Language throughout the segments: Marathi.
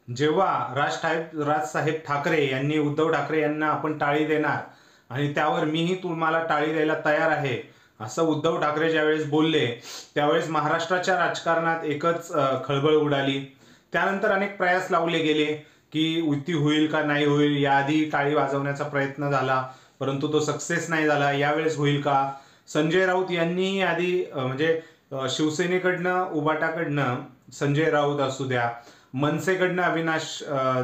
जेव्हा राजसाहेब ठाकरे यांनी उद्धव ठाकरे यांना आपण टाळी देणार आणि त्यावर मीही तुम्हाला टाळी द्यायला तयार आहे असं उद्धव ठाकरे ज्यावेळेस बोलले त्यावेळेस महाराष्ट्राच्या राजकारणात एकच खळबळ उडाली। त्यानंतर अनेक प्रयास लावले गेले की युती होईल का नाही होईल, याआधी टाळी वाजवण्याचा प्रयत्न झाला परंतु तो सक्सेस नाही झाला, यावेळेस होईल का। संजय राऊत यांनी आधी म्हणजे शिवसेनेकडनं उबाटाकडनं संजय राऊत असू द्या, मनसेकडनं अविनाश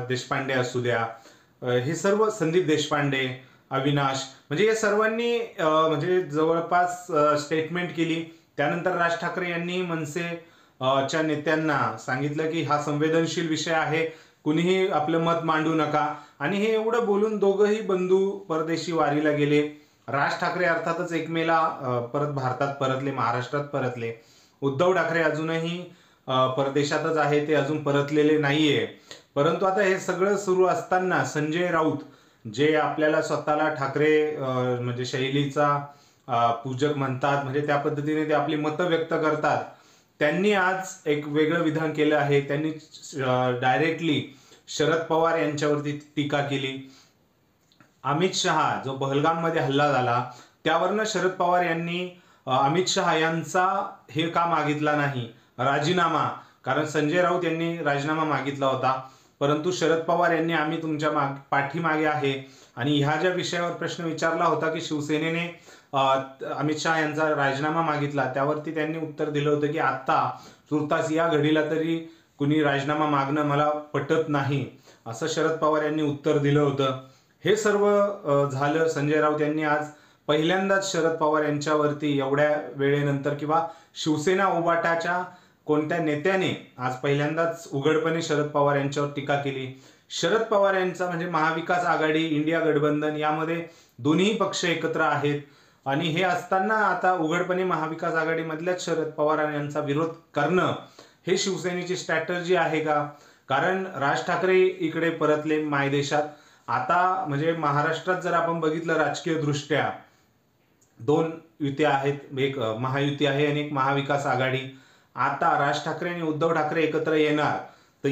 देशपांडे असू द्या, हे सर्व संदीप देशपांडे, अविनाश म्हणजे या सर्वांनी म्हणजे जवळपास स्टेटमेंट केली। त्यानंतर राज ठाकरे यांनी मनसे च्या नेत्यांना सांगितलं की हा संवेदनशील विषय आहे, कुणीही आपलं मत मांडू नका, आणि हे एवढं बोलून दोघंही बंधू परदेशी वारीला गेले। राज ठाकरे अर्थातच 1 मेला परत भारतात परतले, महाराष्ट्रात परतले। उद्धव ठाकरे अजूनही परदेशातच आहे, ते अजून परतलेले नाहीये। परंतु आता हे सगळं सुरू असताना संजय राऊत जे आपल्याला स्वतःला ठाकरे म्हणजे शैलीचा पूजक म्हणतात, म्हणजे त्या पद्धतीने ते आपली मतं व्यक्त करतात, त्यांनी आज एक वेगळं विधान केलं आहे। त्यांनी डायरेक्टली शरद पवार यांच्यावरती टीका केली। अमित शहा जो पहलगाममध्ये हल्ला झाला त्यावरनं शरद पवार यांनी अमित शहा यांचा हे का मागितला नाही राजीनामा, कारण संजय राऊत यांनी राजीनामा मागितला होता, परंतु शरद पवार यांनी आम्ही तुमच्या पाठीमागे आहे, आणि ह्या ज्या विषयावर प्रश्न विचारला होता की शिवसेनेने अमित शहा यांचा राजीनामा मागितला त्यावरती त्यांनी उत्तर दिलं होतं की आता तुर्तास या घडीला तरी कुणी राजीनामा मागणं मला पटत नाही, असं शरद पवार यांनी उत्तर दिलं होतं। हे सर्व झालं। संजय राऊत यांनी आज पहिल्यांदाच शरद पवार यांच्यावरती एवढ्या वेळेनंतर किंवा शिवसेना उबाटाच्या कोणत्या नेत्याने आज पहिल्यांदाच उघडपणे शरद पवार यांच्यावर टीका केली। शरद पवार यांचा म्हणजे महाविकास आघाडी, इंडिया गठबंधन यामध्ये दोन्ही पक्ष एकत्र आहेत, आणि हे असताना आता उघडपणे महाविकास आघाडीमधल्याच शरद पवार यांचा विरोध करणं हे शिवसेनेची स्ट्रॅटर्जी आहे का? कारण राज ठाकरे इकडे परतले मायदेशात। आता म्हणजे महाराष्ट्रात जर आपण बघितलं राजकीय दृष्ट्या 2 युत्या आहेत, एक महायुती आहे आणि एक महाविकास आघाडी। आता राज ठाकरे आणि उद्धव ठाकरे एकत्र येणार तर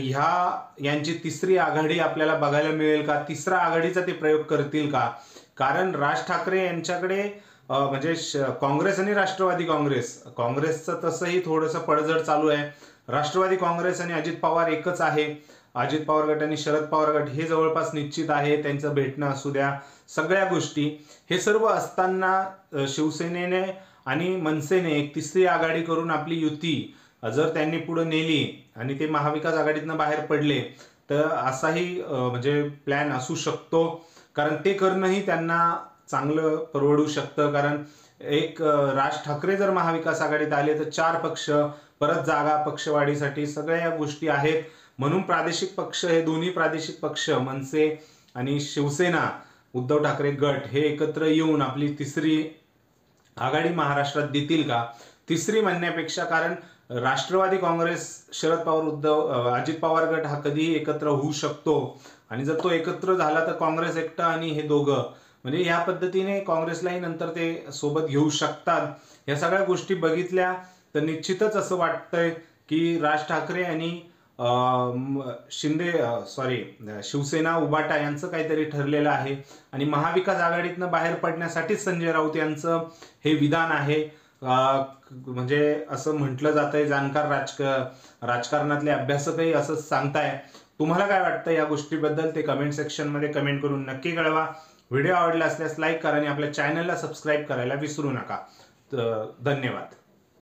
यांची तिसरी आघाडी आपल्याला बघायला मिळेल का? तिसरा आघाडीचा ते प्रयोग करतील का? कारण राज ठाकरे यांच्याकडे म्हणजे काँग्रेस आणि राष्ट्रवादी काँग्रेसचं तसंही थोडंसं पडझड चालू आहे। राष्ट्रवादी काँग्रेस आणि अजित पवार एकच आहे, अजित पवार गट आणि शरद पवार गट हे जवळपास निश्चित आहे, त्यांचं भेटणं असू द्या, सगळ्या गोष्टी। हे सर्व असताना शिवसेनेने आणि मनसेने एक तिसरी आघाडी करून आपली युती जर त्यांनी पुढे नेली आणि ते महाविकास आघाडीतनं बाहेर पडले तर असाही म्हणजे प्लॅन असू शकतो, कारण ते करणंही त्यांना चांगलं परवडू शकतं। कारण एक राज ठाकरे जर महाविकास आघाडीत आले तर 4 पक्ष, परत जागा पक्षवाढीसाठी सगळ्या या गोष्टी आहेत, म्हणून प्रादेशिक पक्ष हे दोन्ही प्रादेशिक पक्ष मनसे आणि शिवसेना उद्धव ठाकरे गट हे एकत्र येऊन आपली तिसरी आघाडी महाराष्ट्रात देतील का? तिसरी म्हणण्यापेक्षा, कारण राष्ट्रवादी काँग्रेस, शरद पवार अजित पवार गट हा कधीही एकत्र होऊ शकतो, आणि जर तो एकत्र झाला तर काँग्रेस एकटा आणि हे दोघं म्हणजे या पद्धतीने काँग्रेसलाही नंतर ते सोबत घेऊ शकतात। या सगळ्या गोष्टी बघितल्या तर निश्चितच असं वाटतंय की राज ठाकरे आणि शिवसेना उबाटा यांचं काहीतरी ठरलेलं आहे, आणि महाविकास आघाडीतनं बाहेर पडण्यासाठीच संजय राऊत यांचं हे विधान आहे। म्हणजे असं म्हटलं जातंय, जाणकार राजकारणातले अभ्यासकही असंच सांगताय। तुम्हाला काय वाटतं या गोष्टीबद्दल ते कमेंट सेक्शनमध्ये कमेंट करून नक्की कळवा। व्हिडिओ आवडला असल्यास लाईक करा आणि आपल्या चॅनलला सबस्क्राईब करायला विसरू नका। धन्यवाद।